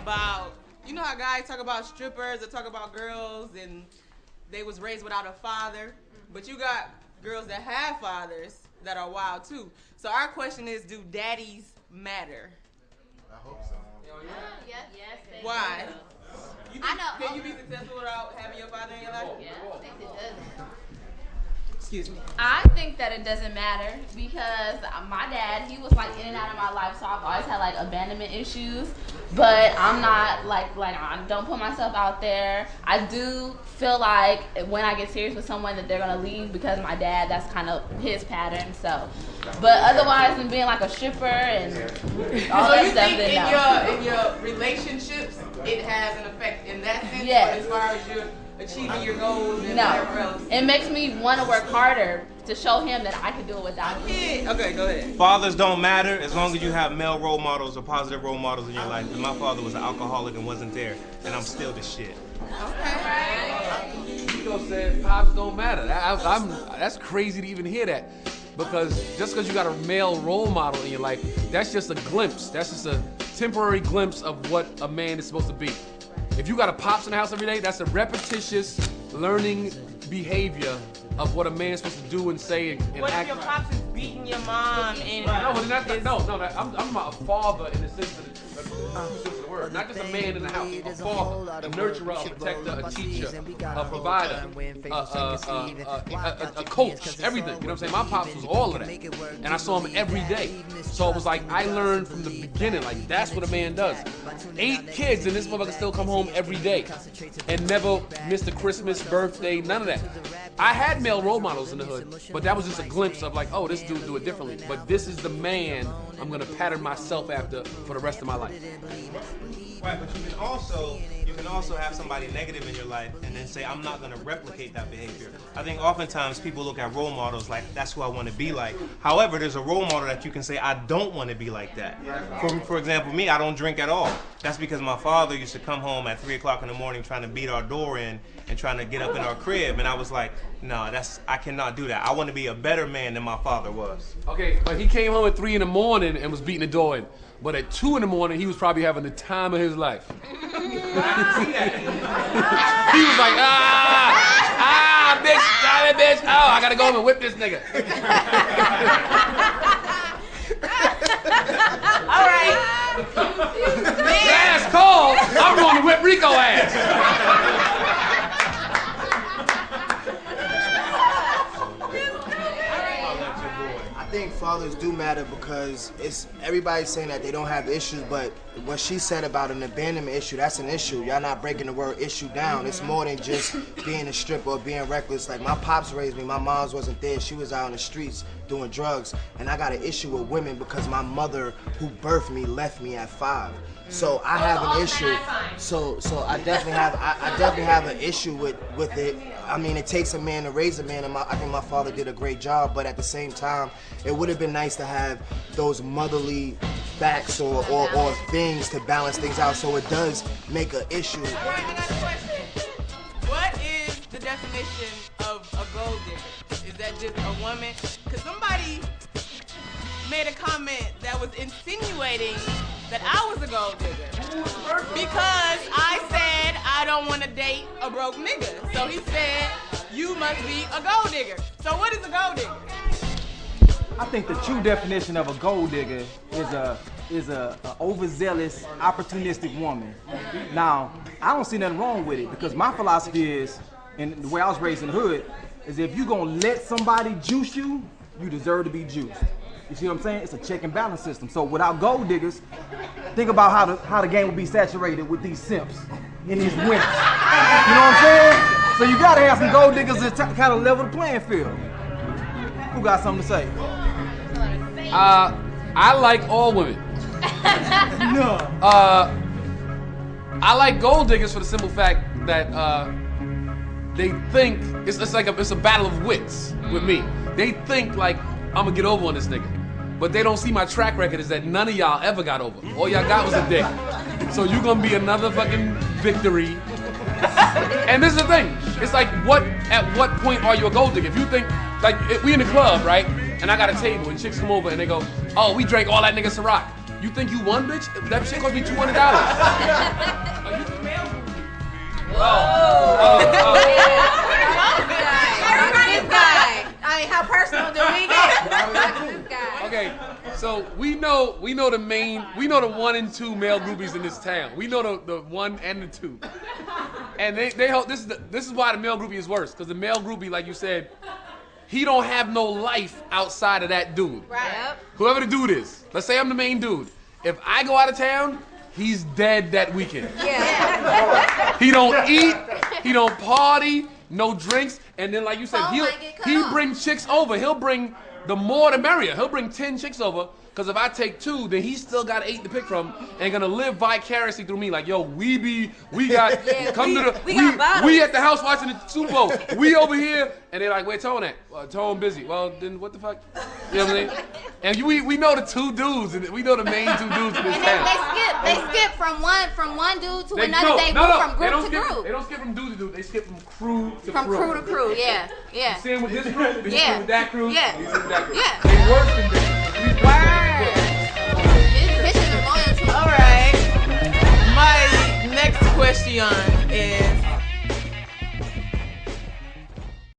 about, you know how guys talk about strippers or talk about girls and they was raised without a father, but you got girls that have fathers that are wild too. So our question is, do daddies matter? I hope so. Yes. Why? I know. Can you be successful without having your father in your life? Yeah, I think it does. Excuse me. I think that it doesn't matter because my dad, he was like in and out of my life, so I've always had like abandonment issues. But I'm not like I don't put myself out there. I do feel like when I get serious with someone that they're gonna leave because my dad, that's kind of his pattern. So, but otherwise than being like a stripper and all that stuff, then no. In your relationships, it has an effect in that sense. Yes. But as far as your achieving your goals and whatever else. It makes me want to work harder to show him that I can do it without him. Okay, go ahead. Fathers don't matter as long as you have male role models or positive role models in your life. And my father was an alcoholic and wasn't there, and I'm still the shit. Okay. Rico said pops don't matter. That's crazy to even hear that. Because just because you got a male role model in your life, that's just a glimpse. That's just a temporary glimpse of what a man is supposed to be. If you got a pops in the house every day, that's a repetitious learning behavior of what a man's supposed to do and say and what act. What if your pops is beating your mom and no, I'm about a father in the sense of the word. Not just a man in the house, a father, a nurturer, a protector, a teacher, a provider, a coach, everything. You know what I'm saying? My pops was all of that. And I saw him every day. So it was like I learned from the beginning, like that's what a man does. 8 kids and this motherfucker still come home every day and never missed a Christmas, birthday, none of that. I had male role models in the hood, but that was just a glimpse of like, oh, this dude do it differently. But this is the man I'm gonna pattern myself after for the rest of my life. Right, but you can also have somebody negative in your life and then say, I'm not gonna replicate that behavior. I think oftentimes people look at role models like, that's who I wanna be like. However, there's a role model that you can say, I don't wanna be like that. For example, me, I don't drink at all. That's because my father used to come home at 3 o'clock in the morning trying to beat our door in and trying to get up in our crib, and I was like, no, I cannot do that. I want to be a better man than my father was. Okay, but he came home at 3 in the morning and was beating the door in. But at 2 in the morning, he was probably having the time of his life. He was like, bitch, oh, I gotta go home and whip this nigga. All right. Ass cold, I'm going to whip Rico ass. I think fathers do matter because everybody's saying that they don't have issues, but what she said about an abandonment issue, that's an issue. Y'all not breaking the word issue down. It's more than just being a stripper or being reckless. Like my pops raised me, my mom's wasn't there. She was out on the streets doing drugs, and I got an issue with women because my mother who birthed me left me at 5. So I have an issue. So I definitely have an issue with it. I mean, it takes a man to raise a man, and I think my father did a great job. But at the same time, it would have been nice to have those motherly facts or things to balance things out. So it does make an issue. All right, I got a question. What is the definition of a gold digger? Is that just a woman? Because somebody made a comment that was insinuating that I was a gold digger because I said I don't want to date a broke nigga. So he said, you must be a gold digger. So what is a gold digger? I think the true definition of a gold digger is a overzealous, opportunistic woman. Now, I don't see nothing wrong with it because my philosophy is, and the way I was raised in the hood, is if you're gonna let somebody juice you, you deserve to be juiced. You see what I'm saying? It's a check and balance system. So without gold diggers, think about how the game would be saturated with these simps in these winners. You know what I'm saying? So you gotta have some gold diggers to kind of level the playing field. Who got something to say? I like all women. No. I like gold diggers for the simple fact that they think it's a battle of wits with me. They think like I'm gonna get over on this nigga, but they don't see my track record is that none of y'all ever got over. All y'all got was a dick. So you gonna be another fucking victory. And this is the thing. It's like at what point are you a gold digger? If you think like we in the club, right? And I got a table and chicks come over and they go, oh, we drank all that nigga Ciroc. You think you won, bitch? That shit cost me $200. I mean, how personal do we get? Okay, so we know the 1 and 2 male groupies in this town. We know the 1 and the 2. And they hope this is why the male groupie is worse, because the male groupie, like you said, he don't have no life outside of that dude. Right. Whoever the dude is. Let's say I'm the main dude. If I go out of town, he's dead that weekend. Yeah. He don't eat, he don't party, no drinks, and then like you said, he bring chicks over. He'll bring the more the merrier. He'll bring 10 chicks over. Because if I take 2, then he's still got 8 to pick from and gonna live vicariously through me. Like, yo, we got we at the house watching the Super Bowl. We over here, and they're like, where Tone at? Tone busy. Well, then what the fuck? You know what I'm saying? And we know the 2 dudes, and we know the main 2 dudes in this town. They skip from one dude to another. They move from group to group. They don't skip from dude to dude. They skip from crew to crew. From crew to crew. Yeah. You see him with this crew, then you see him with that crew, Yeah. then you see him with that crew. Yeah. They worse than this. Bitches are loyal to. All right. My next question